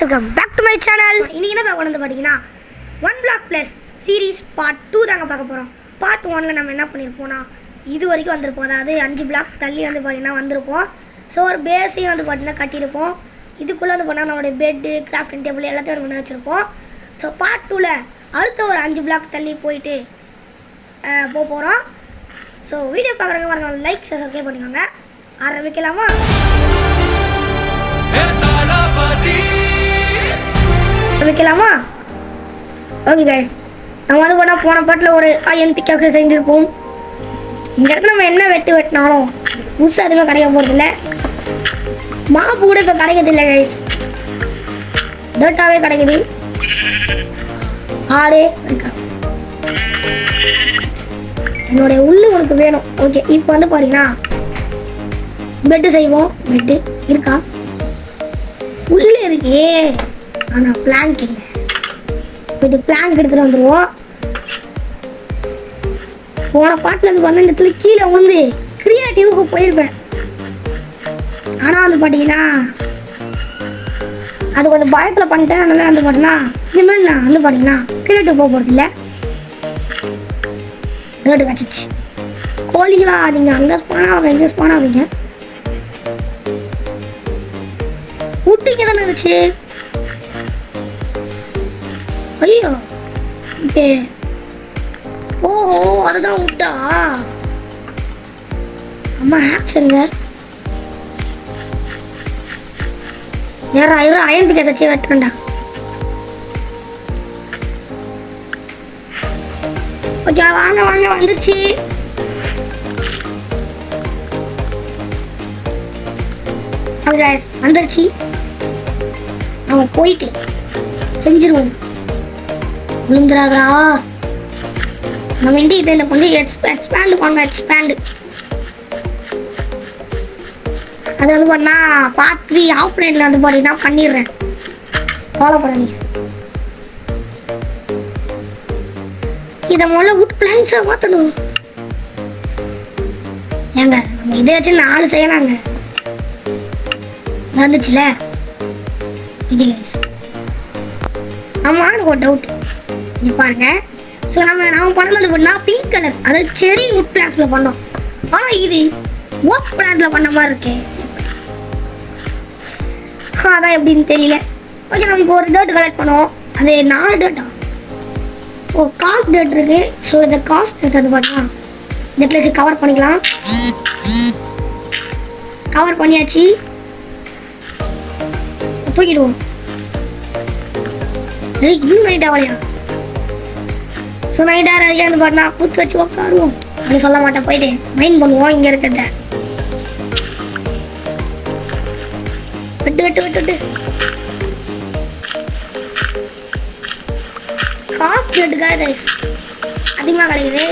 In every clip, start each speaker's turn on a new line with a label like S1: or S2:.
S1: guys, welcome back to my channel. இன்னைக்கு என்ன பார்க்க வந்து பாத்தீங்கன்னா 1 block plus series part 2 தாங்க பார்க்க போறோம். part 1ல நம்ம என்ன பண்ணிருப்போம்னா இது வரைக்கும் வந்திருப்போம். அதாவது 5 block தள்ளி வந்து பாத்தீங்கன்னா வந்திருப்போம். சோ ஒரு பேஸையும் வந்து பாத்தீங்கன்னா கட்டியிருப்போம். இதுக்குள்ள வந்து பண்ணா நம்மளுடைய பெட், கிராஃப்டிங் டேபிள் எல்லாத்தையும் பண்ணி வச்சிருப்போம். சோ part 2ல அடுத்த ஒரு 5 block தள்ளி போயிட்டு போறோம். சோ வீடியோ பார்க்கறவங்க மறக்காம லைக், ஷேர், சப்ஸ்கிரைப் பண்ணிக்கோங்க. ஆரம்பிக்கலாமா? ஆரம்பிக்கலாமா? ஓகே गाइस, நம்ம வந்து போன பாட்டில் ஒரு அயன் பிக்காக்ஸ் செஞ்சிருப்போம். இந்த இடத்துல நம்ம என்ன வெட்டினாலும் புதுசாக எதுவுமே கிடைக்க போகிறது இல்லை. மாப்பு கூட இப்போ கிடைக்கிறது இல்லை गाइस, டேட்டாவே கிடைக்குது. ஆளே இருக்கா என்னுடைய உள்ளு உனக்கு வேணும். ஓகே, இப்போ வந்து பாத்தீங்கன்னா பெட்டு செய்வோம். பெட்டு இருக்கா? உள்ளே இருக்கே, ஆனால் பிளாங்க் இல்லை. போயிட்டு பிளாங்க் எடுத்துகிட்டு வந்துடுவோம். போன பாட்டில் இருந்து பண்ண இந்த இடத்துல கீழே வந்து கிரியேட்டிவுக்கு போயிருப்பேன். ஆனால் வந்து பார்த்தீங்கன்னா அது கொஞ்சம் பயத்தில் பண்ணிட்டேன். அதனால வந்து பார்த்தீங்கன்னா இனிமேல் நான் வந்து பார்த்தீங்கன்னா கிரியேட்டிவ் போக போகிறது இல்லை. டேட்டு கிடச்சிச்சு. கோழிங்களா நீங்கள் அங்கே ஸ்பானாக எங்கே ஸ்பானாவீங்க? விட்டீங்க தானே இருந்துச்சு. ஐயோ, ஓகே. ஓஹோ, அதுதான் விட்டா. அம்மா ஆக்சருங்க. யாரும் அயன் பிக்கை தச்சு வெட்டுறேன்டா. ஓகே, வாங்க வாங்க, வந்துச்சு. வந்துருச்சு. நம்ம போயிட்டு செஞ்சிருவோம். விழுந்துடாதா? நம்ம இதில் கொஞ்சம் எக்ஸ்பேண்ட் வாங்க. எக்ஸ்பேண்ட் அது வந்து பண்ணா பார்ட் 3 ஆஃப்லைனில் வந்து பார்த்தீங்கன்னா பண்ணிடுறேன். ஃபாலோ பண்ணாதீங்க. இதை முதல்ல விட்டு பிளான்ஸை மாற்றணும். ஏங்க நம்ம இதை வச்சு 4 செய்யலாங்க. வந்துச்சுல. ஆமாம், ஒரு டவுட். இது பாருங்க. ஸோ நம்ம பண்ணது பண்ணா பிங்க் கலர், அதாவது செரி உட் பிளான்ட்ல பண்ணோம். ஆனால் இது ஓக் பிளான்ட்ல பண்ண மாதிரி இருக்கே. அதான் எப்படின்னு தெரியல. ஓகே, நம்ம இப்போ ஒரு டேட் கலெக்ட் பண்ணுவோம். அது 4 டேட்டா. ஓ, காஸ்ட் டேட் இருக்கு. ஸோ இந்த காஸ்ட் டேட் அது பண்ணா நெட்ல வச்சு கவர் பண்ணிக்கலாம். கவர் பண்ணியாச்சு. தூக்கிடுவோம். இன்னும் நைட் ஆகலையா? ஸோ நைட் ஆகியா வந்து பாட்டினா பூத்து வச்சு உட்காருவோம். அப்படின்னு சொல்ல மாட்டேன், போயிட்டு மைண்ட் பண்ணுவோம். இங்கே இருக்கிறத வெட்டு வெட்டு வெட்டு வெட்டு. காஸ்ட் டேட்டுக்காக அதிகமாக கிடைக்குது.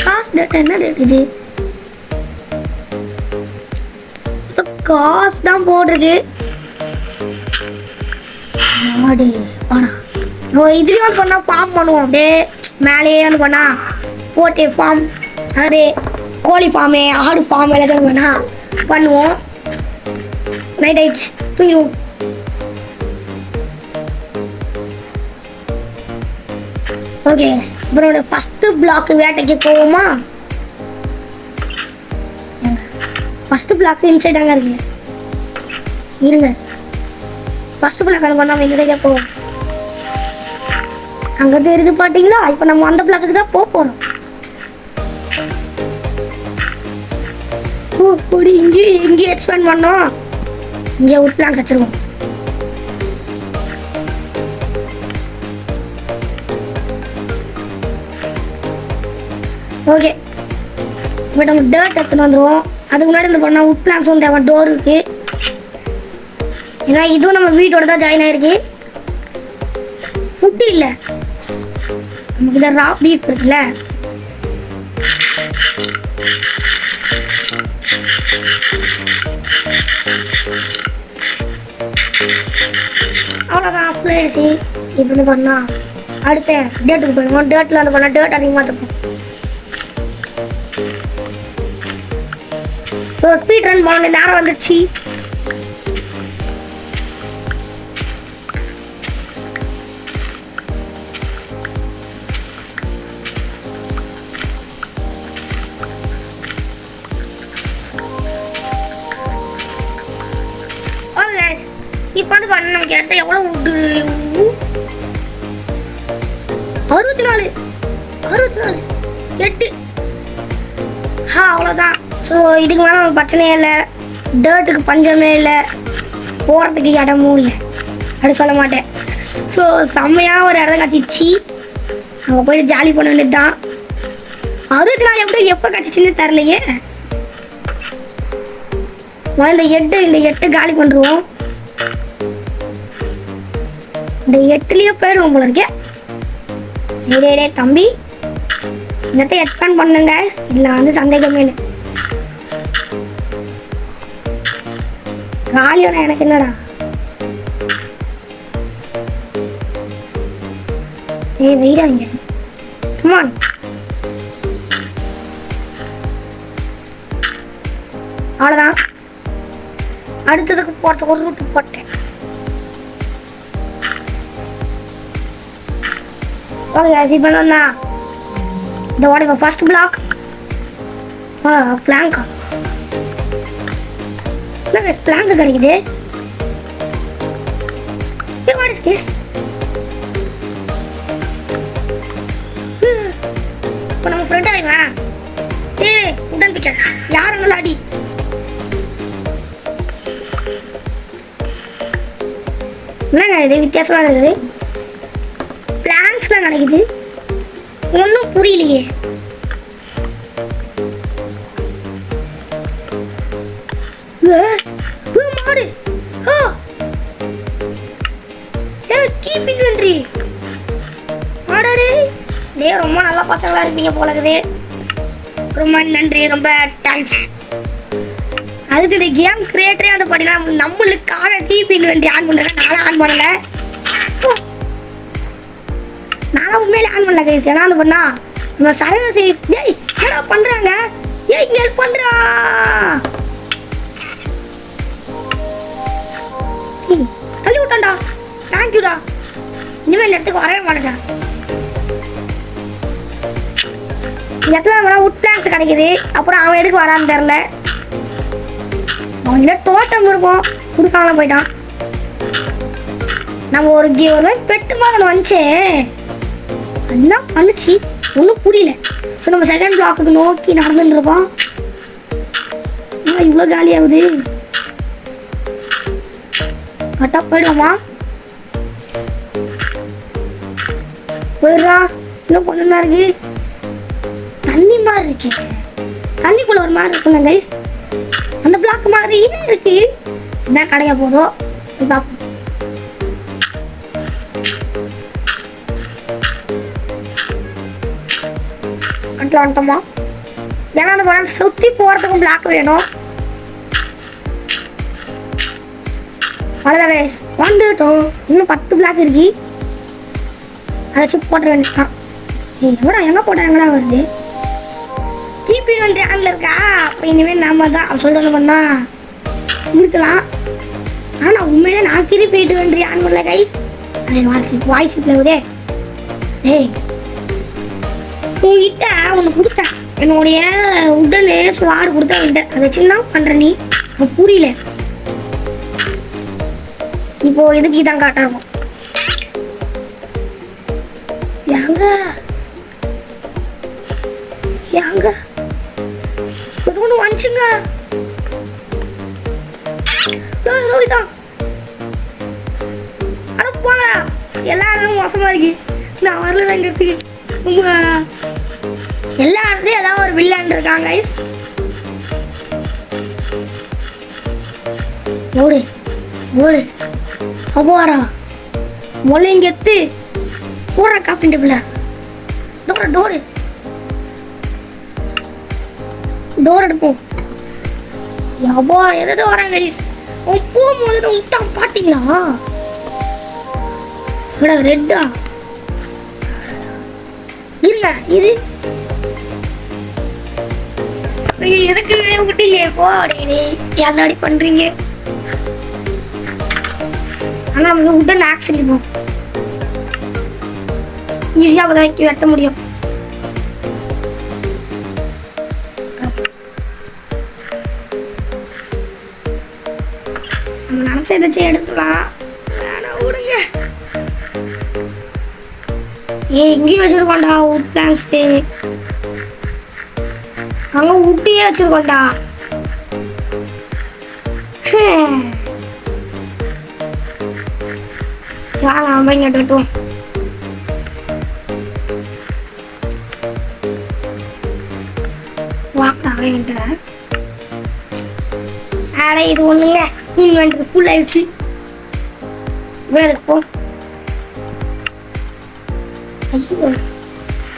S1: காஸ்ட் டேட் என்ன டேட் இது? காசு தான் போட்டிருக்கு. இதுலயும் பண்ணா ஃபார்ம் பண்ணுவோம். அப்படியே மேலேயே வந்து பண்ணா போட்டு ஃபார்ம், அதாவது கோழி ஃபார்மு, ஆடு ஃபார்ம் எல்லாத்தையும் பண்ணா பண்ணுவோம். நைட் ஆயிடுச்சு, தூங்கிடுவோம். ஓகே, அப்புறம் ஃபர்ஸ்ட் பிளாக் வேட்டைக்கு போவோமா? ஃபர்ஸ்ட் பிளாக் இன்சைட் அங்கே இருக்கு. இருங்க, ஃபர்ஸ்ட் பிளாக் அது பண்ணாம எங்க போவோம். அங்க தெரியுது பாத்தீங்களா? இப்ப நம்ம அந்த பிளாக்குக்கு தான் போறோம். இங்கே எக்ஸ்பேண்ட் பண்ணோம். இங்கே ஒரு பிளான் வச்சிருவோம். ஓகே, இப்போ நம்ம டேட் எடுத்துன்னு வந்துருவோம். அதுக்கு முன்னாடி இந்த பண்ணா உட் பிளான்ஸ் வந்து தேவை. டோர் இருக்கு. ஏன்னா இதுவும் நம்ம வீட்டோட தான் ஜாயின் ஆயிருக்கு. ஃபுட்டு இல்லை, நமக்கு இதில் ரா பீஃப் இருக்குல்ல. அவ்வளோதான், ஆஃப்லேசி. இப்போ வந்து பண்ணா அடுத்த டேட்டுக்கு போயிடுவோம். டேட்டில் வந்து பண்ணால் டேட் அதிகமாக இருக்கும். ஸோ ஸ்பீட் ரன் பண்ண நேரம் வந்துடுச்சு. இப்போ வந்து பண்ண நமக்கு எடுத்த எவ்வளோ உட்டு 64 8 அவ்வளோதான். ஸோ இதுக்கு மேலே நமக்கு பிரச்சனையே இல்லை, டேர்ட்டுக்கு பஞ்சமே இல்லை, போகிறதுக்கு இடமும் இல்லை அப்படி சொல்ல மாட்டேன். ஸோ செம்மையாக ஒரு இடம் கச்சிச்சு, அங்கே போயிட்டு ஜாலி பண்ண வேண்டியது தான். 64 எப்படி எப்போ கச்சிச்சுன்னு தெரிலையே. இந்த 8 காலி பண்ணுறோம். இந்த 8லயே போயிடுவோம் போல இருக்கே. டே தம்பி, இன்னத்தை எக்ஸ்பேண்ட் பண்ணுங்க, இதில் வந்து சந்தேகமே இல்லை. காலியோட எனக்கு என்னடா, வெயிடாங்க கமான். அவ்வளோதான், அடுத்ததுக்கு போகிறதுக்கு ஒரு ரூட்டு போட்டேன். ஓகே இப்போ என்னன்னா இந்த வாட் ஃபர்ஸ்ட் பிளாக் பிளாங்கா பிளாங்க் கிடைக்குது. What is this? இப்போ நம்ம ஃப்ரெண்ட் ஆயிடுவேன். உடன் பிக்கர் யார் நல்லா அடி. என்னங்க இது வித்தியாசமா இருக்குது, பிளான்ஸ்லாம் கிடைக்குது, ஒன்றும் புரியலையே. மாடு கீப் இன்வென்ட்ரி. ஆடாடே டே, ரொம்ப நல்ல பசங்களா இருப்பீங்க போல இருக்குது. ரொம்ப நன்றி, ரொம்ப தேங்க்ஸ். அதுக்கு இந்த கேம் கிரியேட்டரே வந்து பார்த்தீங்கன்னா நம்மளுக்காக கீப் இன்வென்ட்ரி ஆன் பண்ணல, நானும் ஆன் பண்ணல. நானும் உண்மையிலே ஆன் பண்ணல கைஸ். ஏன்னா வந்து பண்ணா நம்ம சரக சேஃப். ஏய் என்ன பண்றாங்க, ஏய் இங்க ஹெல்ப் பண்றா. தள்ளி விட்டான்டா, தேங்க்யூடா. இனிமேல் இடத்துக்கு வரவே மாட்டேன். இடத்துல வேணா உட் பிளான்ஸ் கிடைக்குது, அப்புறம் அவன் எதுக்கு வரான்னு தெரில. அவன் தோட்டம் இருக்கும், கொடுக்காம போயிட்டான். நம்ம ஒரு பெட்டு மாதிரி வந்துச்சு, என்ன பண்ணுச்சு ஒன்றும் புரியல. ஸோ நம்ம செகண்ட் பிளாக்குக்கு நோக்கி நடந்துட்டு இருக்கோம். இவ்வளோ காலியாகுது, கரெக்டாக போயிடுவோமா? போயிடுறா. இன்னும் கொஞ்சம் தான் இருக்கு. தண்ணி மாதிரி இருக்கு, தண்ணிக்குள்ள ஒரு மாதிரி இருக்குல்ல கைஸ், அந்த பிளாக் மாதிரியே இருக்கு. என்ன கிடைக்க போதோ பார்ப்போம். வந்துட்டோமா? ஏன்னா அந்த படம் சுத்தி போறதுக்கும் பிளாக் வேணும். அவ்வளோதான் கைஸ், வந்துட்டோம். இன்னும் 10 பிளாக் இருக்கு, அதை சிப் போட்ட வேண்டியதான். எங்கடா எங்க போட்டாங்கடா வருது. கீப் இன்வென்ட்ரி ஆன்ல இருக்கா, அப்போ இனிமேல் நாம தான் அப்படி சொல்லிட்டு பண்ணா இருக்கலாம். ஆனால் உண்மையிலே நான் திருப்பி இன்வென்ட்ரி ஆன் பண்ணல கைஸ். வாய்ஸ் இருக்குதே. ஏய் உங்ககிட்ட ஒன்று கொடுத்தேன், என்னுடைய உடனே ஸ்வாடு கொடுத்தா விட்டேன். அதை சின்ன பண்ற நீ புரியல. இப்போ இதுக்கு இதான் காட்டா இருக்கும். எங்க எங்க இது ஒன்று வந்துச்சுங்க. இதான் அட போங்க, எல்லா இடமும் மோசமா இருக்கு. நான் வரல இங்க இடத்துக்கு. எல்லா இடத்துலயும் ஏதாவது ஒரு வில்லன் இருக்காங்க கைஸ். ஓடு ஓடு அப்போடா மொழி இங்க எத்து போடுற காப்பிட்டு பிள்ளை. டோர் டோர் எடுப்போம். அப்போ எதாவது வராங்க கைஸ். போகும்போது விட்டான் பாத்தீங்களா? ரெட்டா இருங்க, இது எதுக்கு விட்டீங்க? போடி பண்றீங்க. ஆனா அவங்க உடன் ஆக்சிடென்ட் போகும், ஈஸியா வைக்க வெட்ட முடியும். நம்ம பிளாங்க்ஸ் ஏதாச்சும் எடுக்கலாம். விடுங்க. இங்கேயும் வச்சிருக்கோண்டா உட் பிளாங்க்ஸ். அங்க உட்டியே வச்சிருக்கோண்டா. வாங்க நம்ம இங்க எடுத்துட்டோம். இது ஒண்ணுங்க இன்வென்டரி ஃபுல் ஆயிடுச்சு. வேறப்போ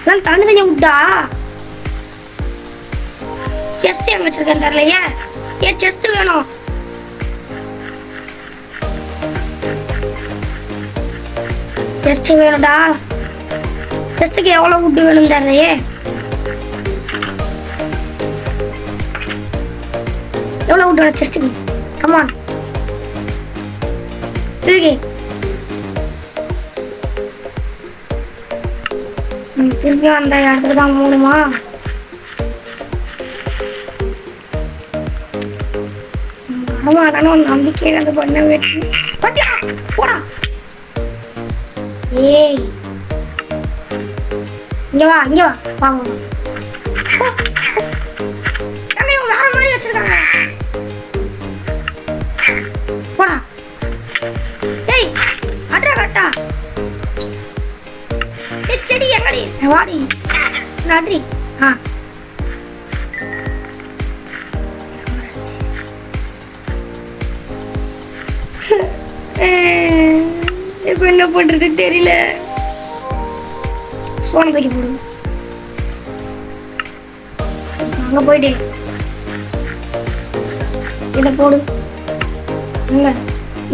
S1: நான் தண்ணி தண்ணி விட்டா செஸ்ட் எங்க வச்சிருக்கேன் தெரியலையே. ஏன் செஸ்ட் வேணும்? செஸ்ட் வேணும்டா. செஸ்ட்டுக்கு எவ்வளவு வுட்டு வேணும் தெரியலையே. எவ்வளவு வுட்டு வேணும் செஸ்ட்டுக்கு? கமான் இருக்கு. திருப்பி அந்த இடத்துக்கு தான் போகணுமா? நம்பிக்கை அது பண்ண வச்சு போடா. ஏய் இங்க வா இங்க வா வாங்க. வேற மாதிரி வச்சிருக்காங்க. போடா. ஏய் அட்ரா கட்டா. செடி எங்கடி வாடி நன்றி. இப்ப என்ன பண்றது தெரியல. சோனம் தூக்கி போடு. அங்க போயிட்டு இத போடு.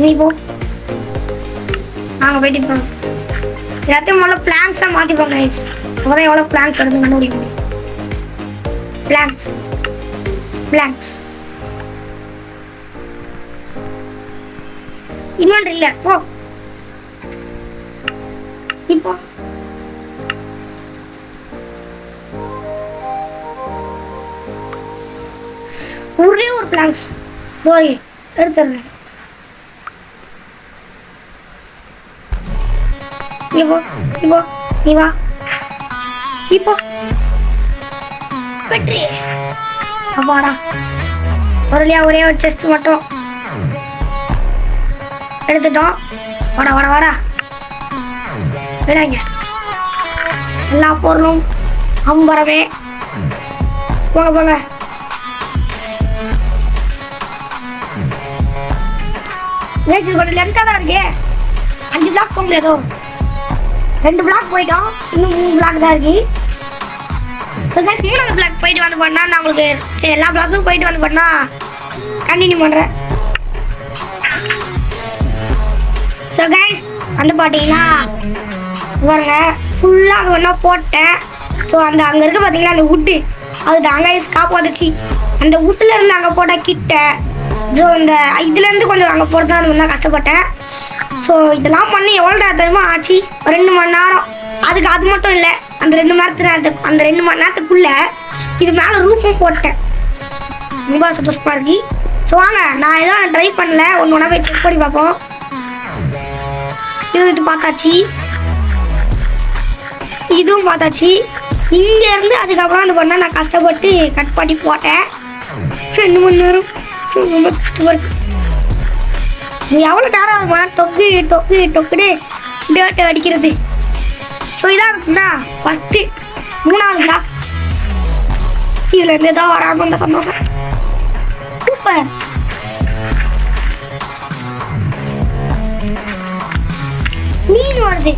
S1: நீ போ. அங்க போயிட்டு போ. எல்லாத்தையும் முதல்ல பிளாங்க்ஸா மாத்திப்போம் கைஸ். அப்பதான் எவ்வளவு பிளாங்க்ஸ் வருது கண்டுபிடிக்க முடியும். பிளாங்க்ஸ் பிளாங்க்ஸ் இன்னொன்று இல்ல. போ இப்போ ஒரே ஒரு பிளாங்க்ஸ் போய் எடுத்துறேன். இப்போ இப்போ நீ வா. இப்போ வெற்றி. அப்பாடா ஒருலையா ஒரே ஒரு செஸ்ட் மட்டும் எடுத்துட்டோம். வாடா வாடா வாடா. விடாங்க எல்லா பொருளும் அம்பரமே. போங்க போங்க. கொஞ்சம் லென்த்தா தான் இருக்கு. 5 பிளாக் போக முடியாதோ? 2 பிளாக் போயிட்டோம். இன்னும் 3 பிளாக் தான் இருக்கு. 3வது பிளாக் போயிட்டு வந்து பண்ணா நான் உங்களுக்கு சரி எல்லா பிளாக்கும் போயிட்டு வந்து பண்ணா கண்டினியூ பண்றேன். ஸோ கைஸ் வந்து பார்த்தீங்கன்னா பாருங்க ஃபுல்லாக அது ஒன்றா போட்டேன். ஸோ அந்த அங்கே இருக்க பார்த்தீங்கன்னா அந்த வுட்டு அது தாங்க காப்பாத்துச்சு. அந்த வுட்டில் இருந்து அங்கே போட்ட கிட்ட ஸோ இந்த இதுலேருந்து கொஞ்சம் அங்கே போட்டு தான் ஒன்றா கஷ்டப்பட்டேன். ஸோ இதெல்லாம் பண்ணி எவ்வளோ நேரம் தெரியுமா ஆச்சு? 2 மணி நேரம். அதுக்கு அது மட்டும் இல்லை, அந்த 2 மணி நேரத்துக்குள்ள இது மேலே ரூஃபும் போட்டேன். ரொம்ப சந்தோஷமா இருக்கு. ஸோ வாங்க நான் எதாவது ட்ரை பண்ணல, ஒன்று ஒன்றா போய் செக் பண்ணி பார்ப்போம். இது பார்த்தாச்சு, இதுவும் பார்த்தாச்சு. இங்க இருந்து அதுக்கப்புறம் அது பண்ண நான் கஷ்டப்பட்டு கட் பண்ணி போட்டேன். 2 மணி நேரம் ரொம்ப கஷ்டமா இருக்கு. நீ எவ்வளோ நேரம் ஆகுமா டொக்கு டொக்கு டொக்குன்னு டேட்டை அடிக்கிறது. ஸோ இதான் இருக்குன்னா ஃபஸ்ட்டு 3வது பிளாக். இதுல இருந்து ஏதோ வராம இந்த சந்தோஷம். சூப்பர். மீன் வருது.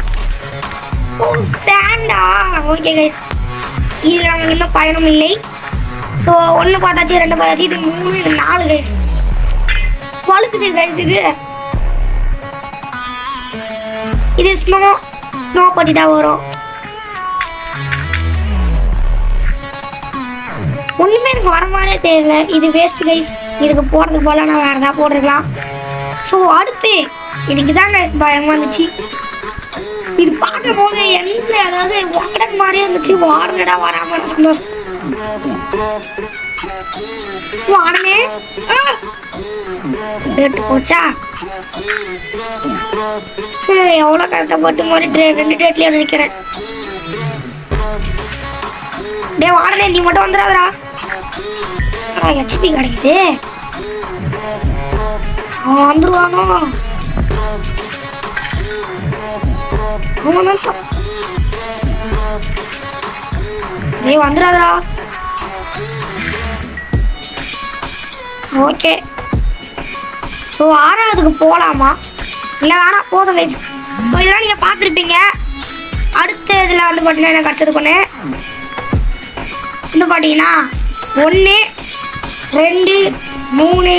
S1: ஓ சாண்டா. ஓகே கைஸ், இது நமக்கு இன்னும் பயணம் இல்லை. ஸோ 1 பார்த்தாச்சு, 2 பார்த்தாச்சு, இது 3, இது 4 கைஸ். வழுக்குது கைஸ். இது ஸ்னோ பட்டி தான் வரும். ஒண்ணுமே எனக்கு வர மாதிரியே தெரியல. இது வேஸ்ட் கைஸ். இதுக்கு போறதுக்கு போல நான் வேற ஏதாவது போட்டுருக்கலாம். ஸோ அடுத்து எனக்கு தான் கைஸ் பயமா இருந்துச்சு. இது பார்க்கும் போது எந்த அதாவது வார்டன் மாதிரியே இருந்துச்சு. வார்டனடா வராம சந்தோஷம். வாடனே டேட் போச்சா? எவ்வளோ கஷ்டப்பட்டு மாதிரி 2 டேட்லயே நிற்கிறேன். டே வாடனே நீ மட்டும் வந்துடாதடா. ஹெச்பி கிடைக்குது. அவன் வந்துருவானோ? டே வந்துடாதடா. ஓகே, ஸோ 6வதுக்கு போகலாமா? இல்லை வேணாம், போதும் கைஸ். ஸோ இதெல்லாம் நீங்கள் பார்த்துருப்பீங்க. அடுத்த இதில் வந்து பார்த்தீங்கன்னா என்ன கிடச்சிருக்கோன்னு இன்னும் பார்த்தீங்கன்னா 1 2 3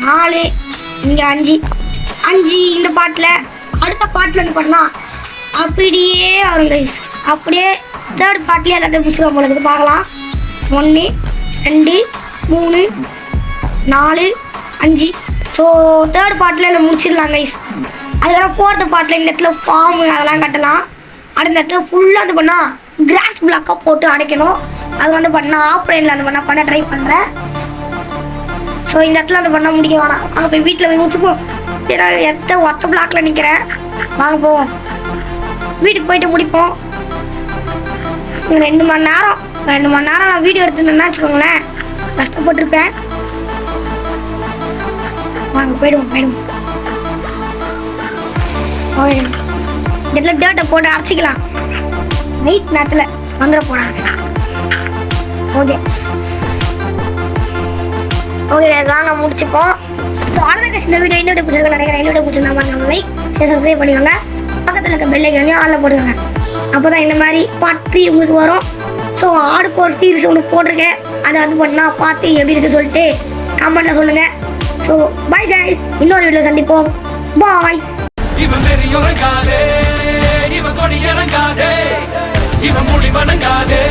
S1: 4 இங்கே 5 இந்த பாட்டில். அடுத்த பாட்டில் வந்து பண்ணலாம் அப்படியே வரும் கைஸ். அப்படியே தேர்ட் பார்ட்லேயே எல்லாத்தையும் பிடிச்சிருவோம் போல இருக்குது. பார்க்கலாம். 1 2 3 4 5. ஸோ தேர்ட் பார்ட்டில் இதில் முடிச்சிடலாம் கைஸ். அதுக்கப்புறம் 4th பார்ட்டில் இந்த இடத்துல ஃபார்ம் அதெல்லாம் கட்டலாம். அடுத்த இடத்துல ஃபுல்லாக வந்து பண்ணால் கிராஸ் பிளாக்காக போட்டு அடைக்கணும். அது வந்து பண்ணால் ஆப்ரேனில் அந்த பண்ண ட்ரை பண்ணுறேன். ஸோ இந்த இடத்துல வந்து பண்ணால் முடிக்க வேணாம். அங்கே போய் வீட்டில் போய் முடிச்சுப்போம். ஏன்னா ஒத்த பிளாக்கில் நிற்கிறேன். வாங்க போவோம். வீட்டுக்கு போயிட்டு முடிப்போம். 2 மணி நேரம் நான் வீடியோ எடுத்துட்டேன்னா வச்சுக்கோங்களேன், கஷ்டப்பட்டுருப்பேன். வாங்க போயிடுவோம். ஓகே, இடத்துல டேட்டை போட்டு அரைச்சிக்கலாம். நைட் நேரத்தில் வந்துட போகிறாங்க. ஓகே வாங்க முடிச்சுப்போம். ஸோ அவ்வளோதான் இந்த வீடியோ என்னோட பிடிச்சிருக்க நினைக்கிறேன். என்னோட பிடிச்சிருந்தா மாதிரி லைக் சப்ஸ்கிரைப் பண்ணிக்கோங்க. பக்கத்தில் இருக்க பெல் ஐக்கானையும் ஆளில் போட்டுக்கோங்க. அப்போ தான் இந்த மாதிரி பார்ட் 3 உங்களுக்கு வரும். ஸோ ஆடுக்கு ஒரு சீரிஸ் ஒன்று போட்டிருக்கேன். அதை வந்து பண்ணால் பார்த்து எப்படி இருக்கு சொல்லிட்டு கமெண்ட்டில் சொல்லுங்கள். ஸோ பை கைஸ், இன்னொரு வீடியோ சந்திப்போம். பாய்.
S2: இவன் வெறி இறங்காதே, இவன் கொடி இறங்காதே, இவன் முடி வணங்காதே.